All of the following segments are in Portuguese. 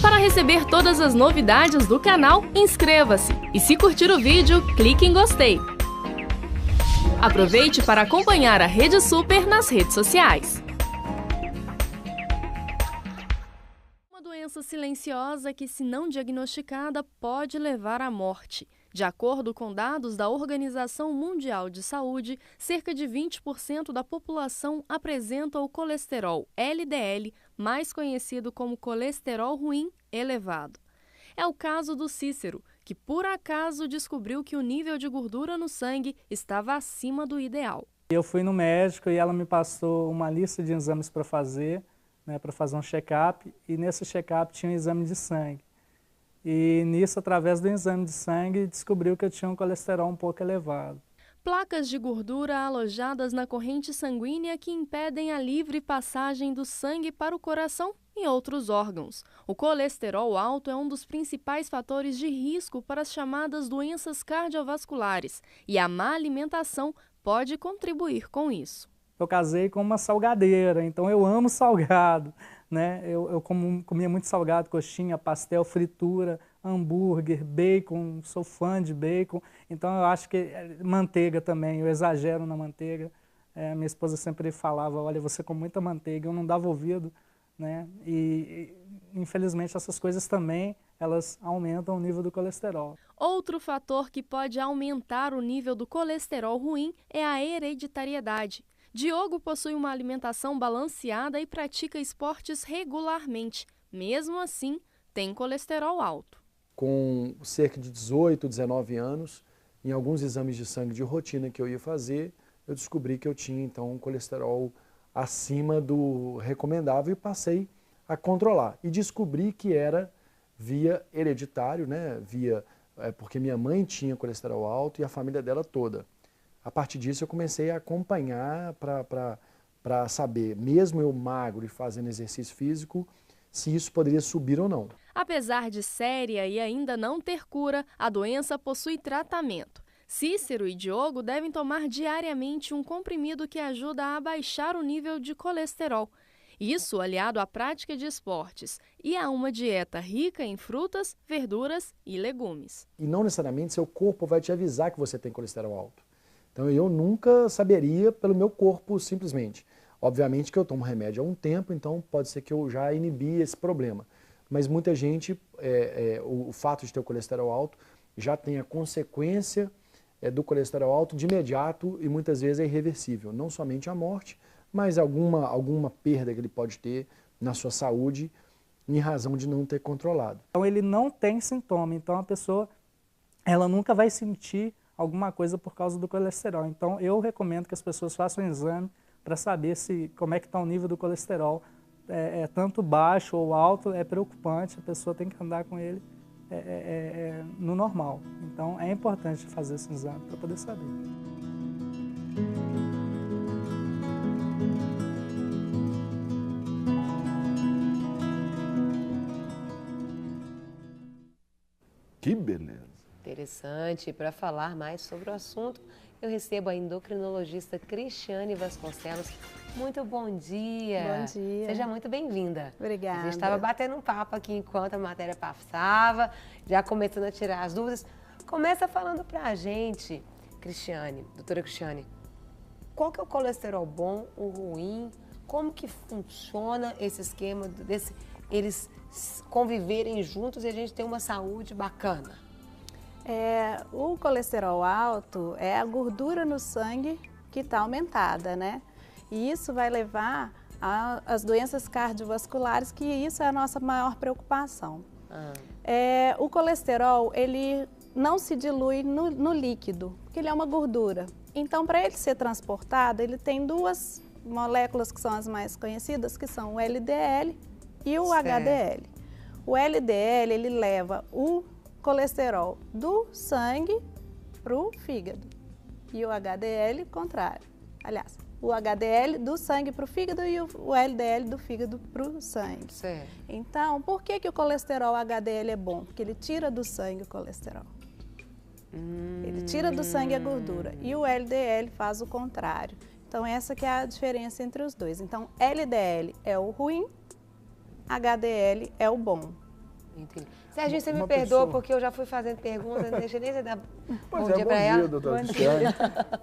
Para receber todas as novidades do canal, inscreva-se e se curtir o vídeo, clique em gostei. Aproveite para acompanhar a Rede Super nas redes sociais. Uma doença silenciosa que, se não diagnosticada, pode levar à morte. De acordo com dados da Organização Mundial de Saúde, cerca de 20% da população apresenta o colesterol LDL, mais conhecido como colesterol ruim elevado. É o caso do Cícero, que por acaso descobriu que o nível de gordura no sangue estava acima do ideal. Eu fui no médico e ela me passou uma lista de exames para fazer um check-up, e nesse check-up tinha um exame de sangue. E nisso, através do exame de sangue, descobriu que eu tinha um colesterol um pouco elevado. Placas de gordura alojadas na corrente sanguínea que impedem a livre passagem do sangue para o coração e outros órgãos. O colesterol alto é um dos principais fatores de risco para as chamadas doenças cardiovasculares, e a má alimentação pode contribuir com isso. Eu casei com uma salgadeira, então eu amo salgado, né? Eu comia muito salgado, coxinha, pastel, fritura, hambúrguer, bacon, sou fã de bacon. Então eu acho que manteiga também, eu exagero na manteiga. Minha esposa sempre falava, olha, você come muita manteiga, eu não dava ouvido, né? E infelizmente essas coisas também, elas aumentam o nível do colesterol. Outro fator que pode aumentar o nível do colesterol ruim é a hereditariedade. Diogo possui uma alimentação balanceada e pratica esportes regularmente. Mesmo assim, tem colesterol alto. Com cerca de 18, 19 anos, em alguns exames de sangue de rotina que eu ia fazer, eu descobri que eu tinha então um colesterol acima do recomendável e passei a controlar. E descobri que era via hereditário, né? Porque minha mãe tinha colesterol alto e a família dela toda. A partir disso eu comecei a acompanhar para saber, mesmo eu magro e fazendo exercício físico, se isso poderia subir ou não. Apesar de séria e ainda não ter cura, a doença possui tratamento. Cícero e Diogo devem tomar diariamente um comprimido que ajuda a abaixar o nível de colesterol. Isso aliado à prática de esportes e a uma dieta rica em frutas, verduras e legumes. E não necessariamente seu corpo vai te avisar que você tem colesterol alto. Então eu nunca saberia pelo meu corpo simplesmente. Obviamente que eu tomo remédio há um tempo, então pode ser que eu já inibi esse problema. Mas muita gente, o fato de ter o colesterol alto já tem a consequência do colesterol alto de imediato e muitas vezes é irreversível. Não somente a morte, mas alguma perda que ele pode ter na sua saúde em razão de não ter controlado. Então ele não tem sintoma, então a pessoa ela nunca vai sentir alguma coisa por causa do colesterol. Então eu recomendo que as pessoas façam um exame para saber como é que está o nível do colesterol. Tanto baixo ou alto é preocupante, a pessoa tem que andar com ele no normal. Então é importante fazer esse exame para poder saber. Que beleza! Interessante. Para falar mais sobre o assunto, eu recebo a endocrinologista Cristiane Vasconcelos. Muito bom dia. Bom dia. Seja muito bem-vinda. Obrigada. A gente estava batendo um papo aqui enquanto a matéria passava, já começando a tirar as dúvidas. Começa falando para a gente, Cristiane, doutora Cristiane, qual que é o colesterol bom, o ruim, como que funciona esse esquema, eles conviverem juntos e a gente ter uma saúde bacana? O colesterol alto é a gordura no sangue que está aumentada, né? E isso vai levar às doenças cardiovasculares, que isso é a nossa maior preocupação. O colesterol, ele não se dilui no líquido, porque ele é uma gordura. Então, para ele ser transportado, ele tem duas moléculas que são as mais conhecidas, que são o LDL e o HDL. O LDL, ele leva o colesterol do sangue para o fígado e o HDL contrário. Aliás, o HDL do sangue para o fígado e o LDL do fígado para o sangue. Certo. Então, por que o colesterol HDL é bom? Porque ele tira do sangue o colesterol. Ele tira do sangue a gordura e o LDL faz o contrário. Então, essa que é a diferença entre os dois. Então, LDL é o ruim, HDL é o bom. Entendi. Serginho, você me perdoa porque eu já fui fazendo perguntas, não deixa nem você dar bom dia para ela. Bom dia, doutora Cristiane.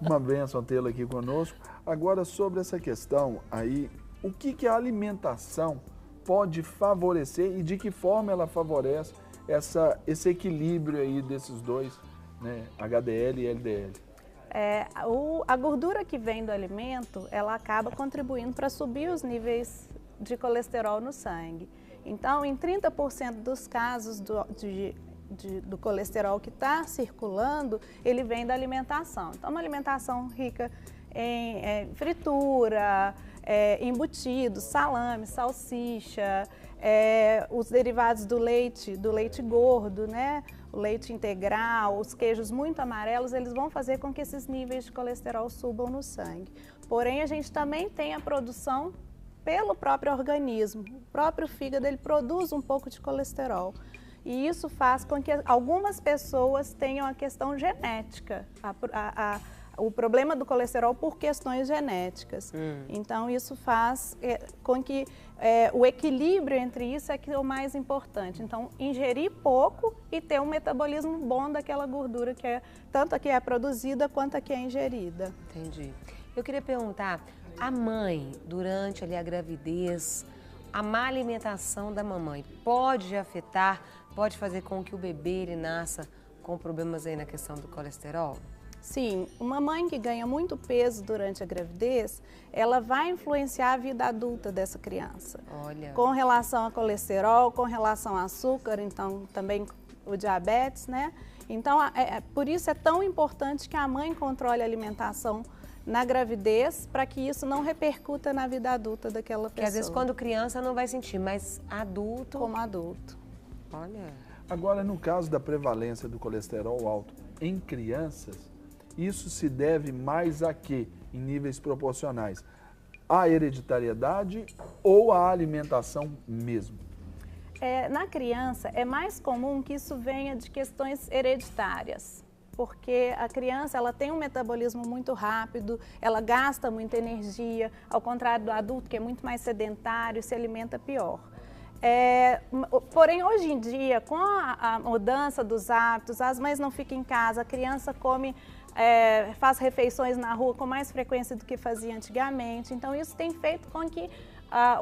Uma bênção tê-la aqui conosco. Agora, sobre essa questão aí, o que a alimentação pode favorecer e de que forma ela favorece esse equilíbrio aí desses dois, né, HDL e LDL? A gordura que vem do alimento, ela acaba contribuindo para subir os níveis de colesterol no sangue. Então, em 30% dos casos do colesterol que está circulando, ele vem da alimentação. Então, uma alimentação rica em fritura, embutidos, salame, salsicha, os derivados do leite gordo, né? O leite integral, os queijos muito amarelos, eles vão fazer com que esses níveis de colesterol subam no sangue. Porém, a gente também tem a produção pelo próprio organismo. O próprio fígado, ele produz um pouco de colesterol. E isso faz com que algumas pessoas tenham a questão genética, o problema do colesterol por questões genéticas. Então, isso faz com que o equilíbrio entre isso é que é o mais importante. Então, ingerir pouco e ter um metabolismo bom daquela gordura que tanto a que é produzida quanto a que é ingerida. Entendi. Eu queria perguntar, a mãe, durante ali a gravidez, a má alimentação da mamãe pode afetar, pode fazer com que o bebê ele nasça com problemas aí na questão do colesterol? Sim, uma mãe que ganha muito peso durante a gravidez, ela vai influenciar a vida adulta dessa criança. Olha. Com relação a colesterol, com relação a açúcar, então também o diabetes, né? Então, por isso é tão importante que a mãe controle a alimentação na gravidez, para que isso não repercuta na vida adulta daquela pessoa. Porque às vezes quando criança não vai sentir, mas adulto... Como adulto. Olha. Agora, no caso da prevalência do colesterol alto em crianças, isso se deve mais a quê? Em níveis proporcionais? À hereditariedade ou à alimentação mesmo? Na criança, é mais comum que isso venha de questões hereditárias. Porque a criança ela tem um metabolismo muito rápido, ela gasta muita energia, ao contrário do adulto que é muito mais sedentário e se alimenta pior. Porém, hoje em dia, com a mudança dos hábitos, as mães não ficam em casa, a criança come, faz refeições na rua com mais frequência do que fazia antigamente. Então, isso tem feito com que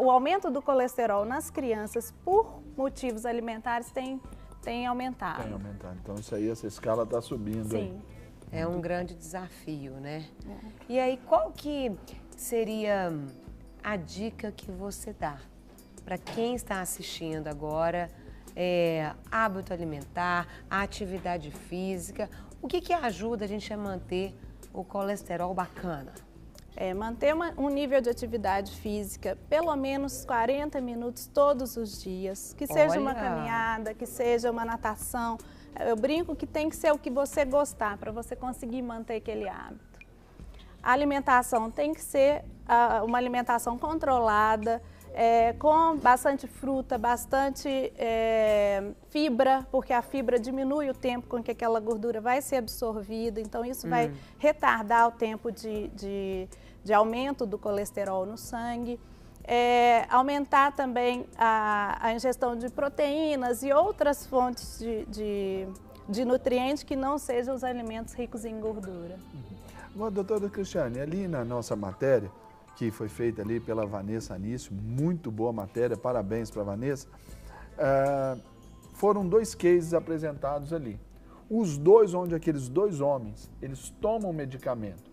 o aumento do colesterol nas crianças por motivos alimentares tem aumentado. Tem aumentado. Então, isso aí, essa escala está subindo. Sim. Aí. É um grande desafio, né? E aí, qual que seria a dica que você dá para quem está assistindo agora? Hábito alimentar, atividade física. O que ajuda a gente a manter o colesterol bacana? Manter um nível de atividade física, pelo menos 40 minutos todos os dias, que seja uma caminhada, que seja uma natação. Eu brinco que tem que ser o que você gostar, para você conseguir manter aquele hábito. A alimentação tem que ser uma alimentação controlada, com bastante fruta, bastante fibra, porque a fibra diminui o tempo com que aquela gordura vai ser absorvida, então isso vai retardar o tempo de aumento do colesterol no sangue. Aumentar também a ingestão de proteínas e outras fontes de nutrientes que não sejam os alimentos ricos em gordura. Agora, doutora Cristiane, ali na nossa matéria, que foi feita ali pela Vanessa Anício, muito boa matéria, parabéns para a Vanessa, foram 2 cases apresentados ali. Os dois, onde aqueles 2 homens, eles tomam medicamento.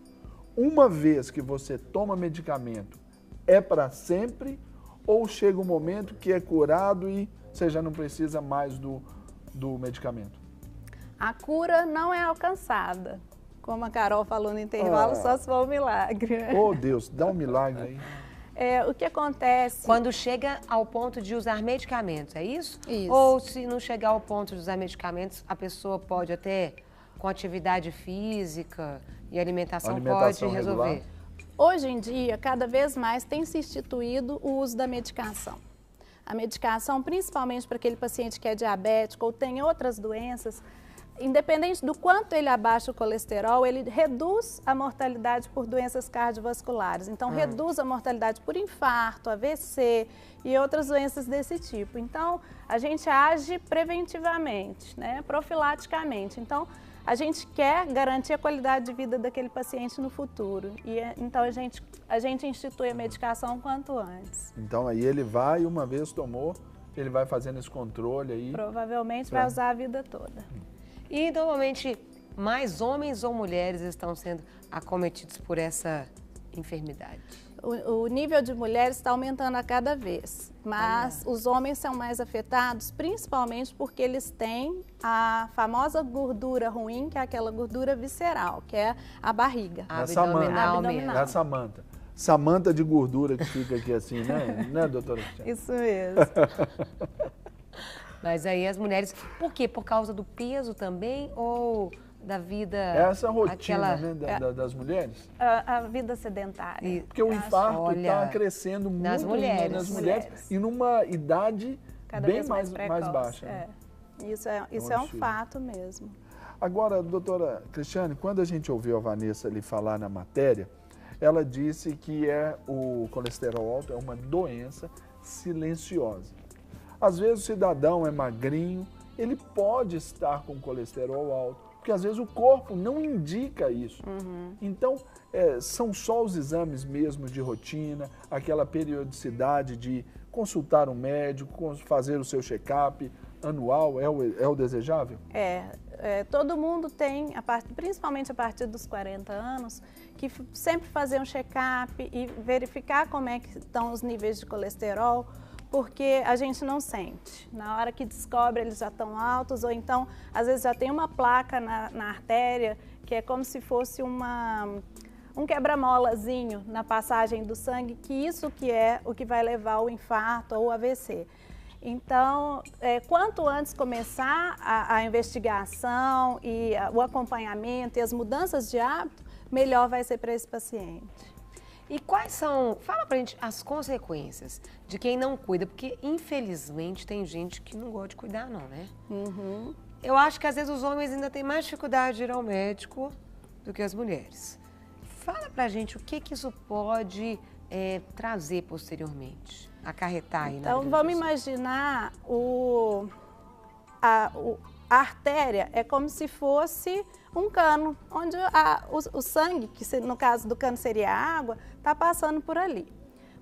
Uma vez que você toma medicamento, é para sempre ou chega um momento que é curado e você já não precisa mais do medicamento? A cura não é alcançada. Como a Carol falou no intervalo, só se for um milagre. Oh, Deus, dá um milagre aí. O que acontece... Quando chega ao ponto de usar medicamentos, é isso? Isso. Ou se não chegar ao ponto de usar medicamentos, a pessoa pode até, com atividade física e alimentação pode resolver? Regular. Hoje em dia, cada vez mais tem se instituído o uso da medicação. A medicação, principalmente para aquele paciente que é diabético ou tem outras doenças, independente do quanto ele abaixa o colesterol, ele reduz a mortalidade por doenças cardiovasculares. Então, reduz a mortalidade por infarto, AVC e outras doenças desse tipo. Então, a gente age preventivamente, né? Profilaticamente. Então, a gente quer garantir a qualidade de vida daquele paciente no futuro. E então, a gente institui a medicação quanto antes. Então, aí ele vai, uma vez tomou, ele vai fazendo esse controle aí. Provavelmente vai usar a vida toda. E, normalmente, mais homens ou mulheres estão sendo acometidos por essa enfermidade? O nível de mulheres está aumentando a cada vez, mas os homens são mais afetados, principalmente porque eles têm a famosa gordura ruim, que é aquela gordura visceral, que é a barriga. Abdominal mesmo. É a Samanta. Samanta de gordura que fica aqui assim, né, doutora? Isso mesmo. Mas aí as mulheres, por quê? Por causa do peso também ou da vida... Essa rotina, né, das mulheres? A vida sedentária. Porque o infarto está crescendo muito nas mulheres e numa idade cada bem vez mais precoce, baixa. Né? Isso é um fato mesmo. Agora, doutora Cristiane, quando a gente ouviu a Vanessa ali falar na matéria, ela disse que o colesterol alto é uma doença silenciosa. Às vezes o cidadão é magrinho, ele pode estar com colesterol alto, porque às vezes o corpo não indica isso. Então, são só os exames mesmo de rotina, aquela periodicidade de consultar um médico, fazer o seu check-up anual, é o desejável? Todo mundo tem, principalmente a partir dos 40 anos, que sempre fazer um check-up e verificar como é que estão os níveis de colesterol, porque a gente não sente. Na hora que descobre, eles já estão altos, ou então, às vezes, já tem uma placa na artéria, que é como se fosse um quebra-molazinho na passagem do sangue, que isso que é o que vai levar ao infarto ou AVC. Então, quanto antes começar a investigação e o acompanhamento e as mudanças de hábito, melhor vai ser para esse paciente. E quais são, fala pra gente, as consequências de quem não cuida? Porque, infelizmente, tem gente que não gosta de cuidar, não, né? Eu acho que, às vezes, os homens ainda têm mais dificuldade de ir ao médico do que as mulheres. Fala pra gente o que isso pode trazer posteriormente, acarretar aí na vida. Então, vamos imaginar a artéria é como se fosse um cano, onde o sangue, que no caso do cano seria a água, está passando por ali.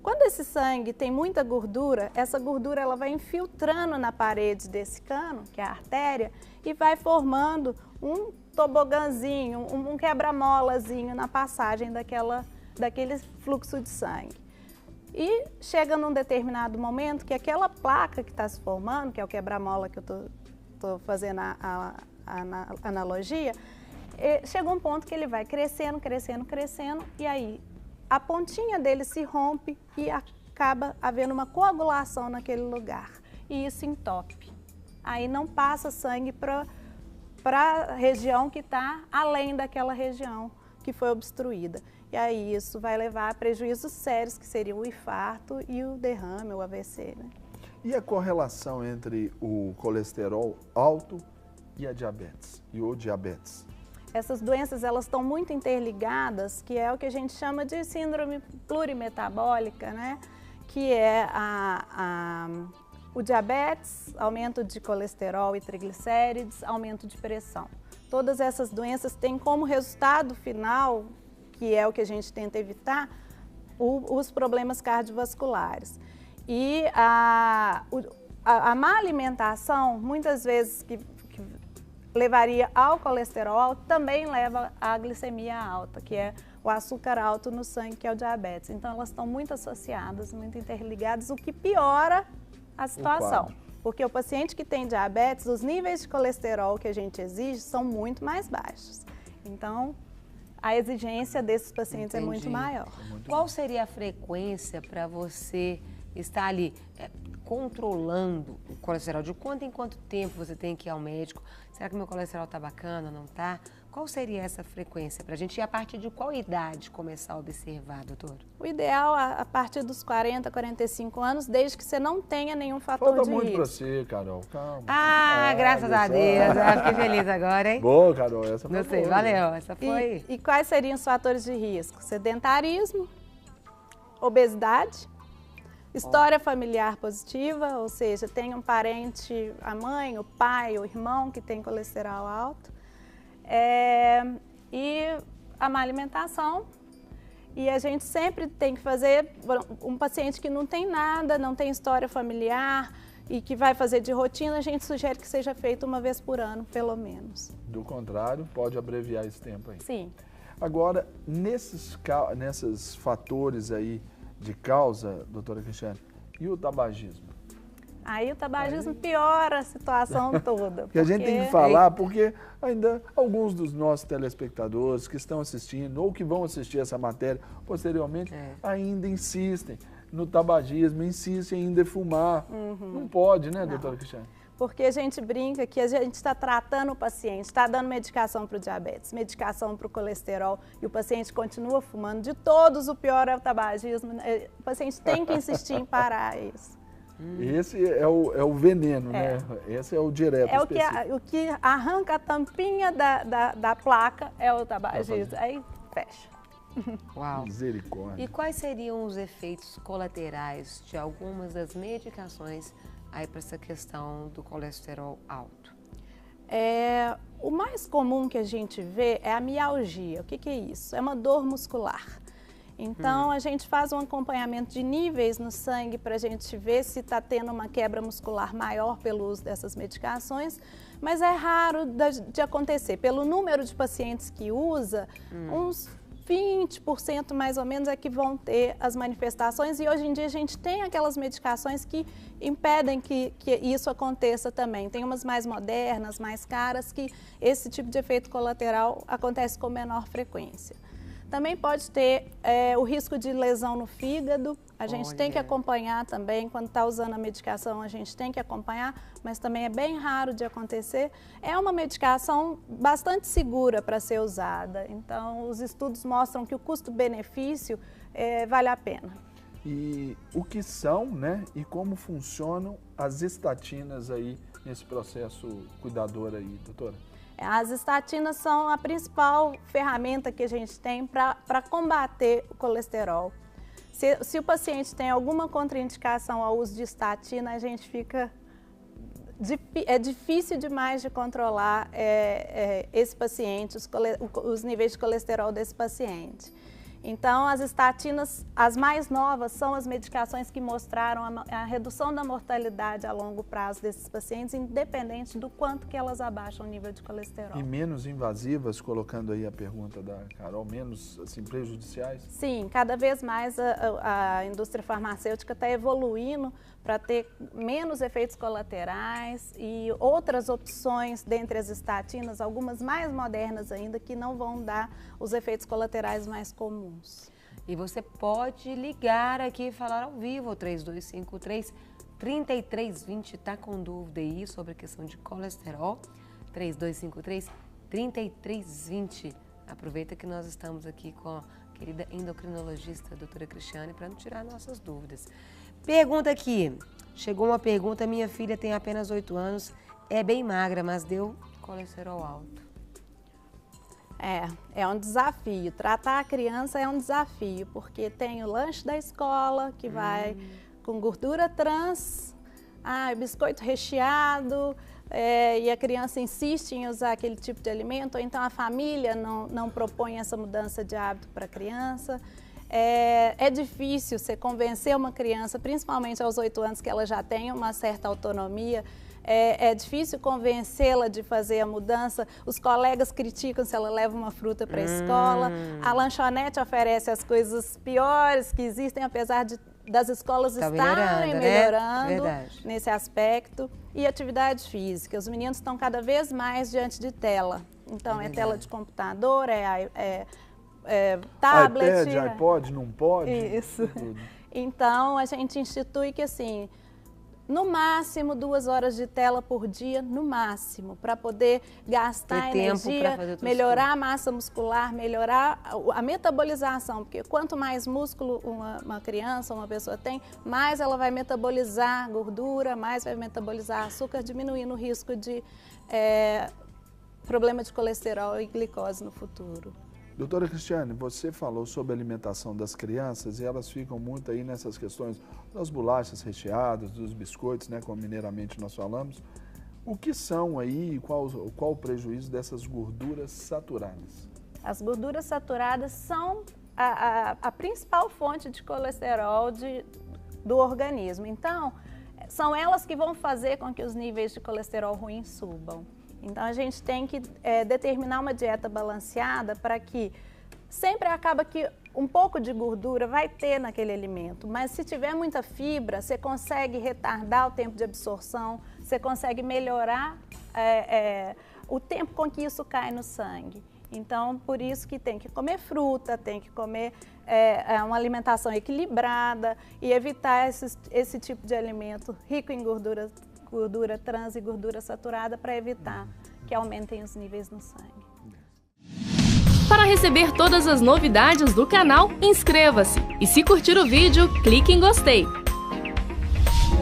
Quando esse sangue tem muita gordura, essa gordura ela vai infiltrando na parede desse cano, que é a artéria, e vai formando um tobogãzinho, um quebra-molazinho na passagem daquele fluxo de sangue. E chega num determinado momento que aquela placa que está se formando, que é o quebra-mola que eu estou fazendo a analogia, chega um ponto que ele vai crescendo, crescendo, crescendo, e aí a pontinha dele se rompe e acaba havendo uma coagulação naquele lugar. E isso entope. Aí não passa sangue para a região que está além daquela região que foi obstruída. E aí isso vai levar a prejuízos sérios, que seriam o infarto e o derrame, o AVC. Né? E a correlação entre o colesterol alto e a diabetes, e o diabetes? Essas doenças, elas estão muito interligadas, que é o que a gente chama de síndrome plurimetabólica, né? Que é o diabetes, aumento de colesterol e triglicérides, aumento de pressão. Todas essas doenças têm como resultado final, que é o que a gente tenta evitar, os problemas cardiovasculares. E a má alimentação, muitas vezes que levaria ao colesterol alto, também leva à glicemia alta, que é o açúcar alto no sangue, que é o diabetes. Então, elas estão muito associadas, muito interligadas, o que piora a situação. Porque o paciente que tem diabetes, os níveis de colesterol que a gente exige são muito mais baixos. Então, a exigência desses pacientes é muito maior. Qual seria a frequência para você está ali controlando o colesterol? De quanto em quanto tempo você tem que ir ao médico? Será que meu colesterol está bacana ou não está? Qual seria essa frequência para a gente? E a partir de qual idade começar a observar, doutor? O ideal a partir dos 40, 45 anos, desde que você não tenha nenhum fator Falta de muito para risco. você, Carol. Calma. Graças a Deus. Eu fiquei feliz agora, hein? Boa, Carol. Essa foi Não sei, boa. valeu. Essa foi... E quais seriam os fatores de risco? Sedentarismo, obesidade, história familiar positiva, ou seja, tem um parente, a mãe, o pai, o irmão que tem colesterol alto, e a má alimentação. E a gente sempre tem que fazer, um paciente que não tem nada, não tem história familiar e que vai fazer de rotina, a gente sugere que seja feito uma vez por ano, pelo menos. Do contrário, pode abreviar esse tempo aí. Sim. Agora, nesses fatores aí de causa, doutora Cristiane, e o tabagismo? Aí o tabagismo piora a situação toda. Porque a gente tem que falar, porque ainda alguns dos nossos telespectadores que estão assistindo ou que vão assistir essa matéria posteriormente ainda insistem no tabagismo, insistem em ainda fumar. Não pode, né, doutora Cristiane? Porque a gente brinca que a gente está tratando o paciente, está dando medicação para o diabetes, medicação para o colesterol, e o paciente continua fumando. De todos, o pior é o tabagismo. O paciente tem que insistir em parar isso. Esse é o veneno, né? Esse é o direto, o que arranca a tampinha da placa é o tabagismo. Aí fecha. Uau. Misericórdia. E quais seriam os efeitos colaterais de algumas das medicações aí para essa questão do colesterol alto? O mais comum que a gente vê é a mialgia. O que é isso? É uma dor muscular. Então, a gente faz um acompanhamento de níveis no sangue para a gente ver se está tendo uma quebra muscular maior pelo uso dessas medicações, mas é raro de acontecer. Pelo número de pacientes que usa, uns 20% mais ou menos é que vão ter as manifestações, e hoje em dia a gente tem aquelas medicações que impedem que isso aconteça também. Tem umas mais modernas, mais caras, que esse tipo de efeito colateral acontece com menor frequência. Também pode ter o risco de lesão no fígado. A gente tem que acompanhar também. Quando está usando a medicação, a gente tem que acompanhar, mas também é bem raro de acontecer. É uma medicação bastante segura para ser usada. Então, os estudos mostram que o custo-benefício vale a pena. E o que são, né? E como funcionam as estatinas aí nesse processo cuidador aí, doutora? As estatinas são a principal ferramenta que a gente tem para combater o colesterol. Se o paciente tem alguma contraindicação ao uso de estatina, a gente fica... É difícil demais de controlar esse paciente, os níveis de colesterol desse paciente. Então, as estatinas, as mais novas, são as medicações que mostraram a redução da mortalidade a longo prazo desses pacientes, independente do quanto que elas abaixam o nível de colesterol. E menos invasivas, colocando aí a pergunta da Carol, menos assim, prejudiciais? Sim, cada vez mais a indústria farmacêutica está evoluindo para ter menos efeitos colaterais e outras opções dentre as estatinas, algumas mais modernas ainda, que não vão dar os efeitos colaterais mais comuns. E você pode ligar aqui e falar ao vivo, 3253-3320, está com dúvida aí sobre a questão de colesterol, 3253-3320. Aproveita que nós estamos aqui com a querida endocrinologista, a doutora Cristiane, para não tirar nossas dúvidas. Pergunta aqui, chegou uma pergunta, minha filha tem apenas 8 anos, é bem magra, mas deu colesterol alto. É um desafio. Tratar a criança é um desafio, porque tem o lanche da escola, que vai com gordura trans, biscoito recheado, e a criança insiste em usar aquele tipo de alimento, ou então a família não propõe essa mudança de hábito para a criança. É difícil você convencer uma criança, principalmente aos 8 anos, que ela já tem uma certa autonomia. É difícil convencê-la de fazer a mudança. Os colegas criticam se ela leva uma fruta para a escola. A lanchonete oferece as coisas piores que existem, apesar das escolas estarem melhorando nesse aspecto. E atividade física. Os meninos estão cada vez mais diante de tela. Então, é tela de computador, tablet. iPad, iPod, não pode? Isso. Então, a gente institui que, assim, no máximo 2 horas de tela por dia, no máximo, para poder gastar energia, melhorar a massa muscular, melhorar a metabolização, porque quanto mais músculo uma criança, uma pessoa tem, mais ela vai metabolizar gordura, mais vai metabolizar açúcar, diminuindo o risco de problema de colesterol e glicose no futuro. Doutora Cristiane, você falou sobre a alimentação das crianças e elas ficam muito aí nessas questões das bolachas recheadas, dos biscoitos, né, como mineiramente nós falamos. O que são aí, qual o prejuízo dessas gorduras saturadas? As gorduras saturadas são a principal fonte de colesterol do organismo. Então, são elas que vão fazer com que os níveis de colesterol ruim subam. Então, a gente tem que determinar uma dieta balanceada para que sempre acaba que um pouco de gordura vai ter naquele alimento, mas se tiver muita fibra, você consegue retardar o tempo de absorção, você consegue melhorar o tempo com que isso cai no sangue. Então, por isso que tem que comer fruta, tem que comer uma alimentação equilibrada e evitar esse tipo de alimento rico em gordura trans e gordura saturada para evitar que aumentem os níveis no sangue. Para receber todas as novidades do canal, inscreva-se e se curtir o vídeo, clique em gostei.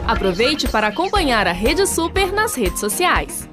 Aproveite para acompanhar a Rede Super nas redes sociais.